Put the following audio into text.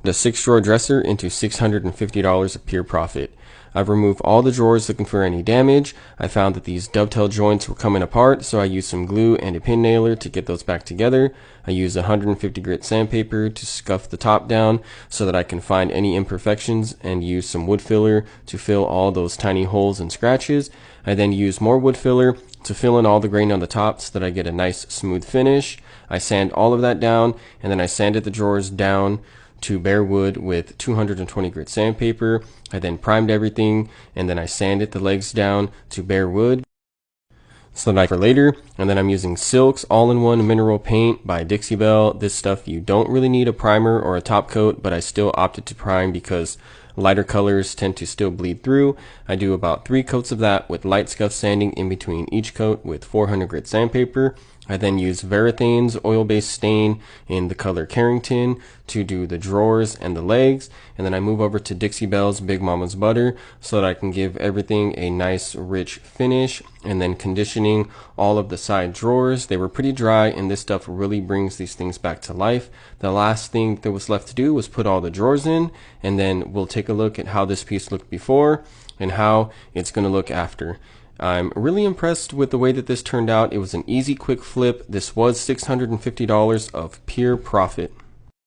the 6-drawer dresser into $650 of pure profit. I've removed all the drawers looking for any damage. I found that these dovetail joints were coming apart, so I used some glue and a pin nailer to get those back together. I used 150 grit sandpaper to scuff the top down so that I can find any imperfections, and use some wood filler to fill all those tiny holes and scratches. I then used more wood filler to fill in all the grain on the top so that I get a nice smooth finish. I sand all of that down, and then I sanded the drawers down to bare wood with 220 grit sandpaper. I then primed everything, and then I sanded the legs down to bare wood so that for later. And then I'm using Silks all-in-one mineral paint by Dixie Belle. This stuff, you don't really need a primer or a top coat, but I still opted to prime because lighter colors tend to still bleed through. I do about 3 coats of that with light scuff sanding in between each coat with 400 grit sandpaper. I then use Varathane's oil-based stain in the color Carrington to do the drawers and the legs. And then I move over to Dixie Belle's Big Mama's Butter so that I can give everything a nice rich finish. And then conditioning all of the side drawers. They were pretty dry, and this stuff really brings these things back to life. The last thing that was left to do was put all the drawers in, and then we'll take a look at how this piece looked before and how it's going to look after. I'm really impressed with the way that this turned out. It was an easy, quick flip. This was $650 of pure profit.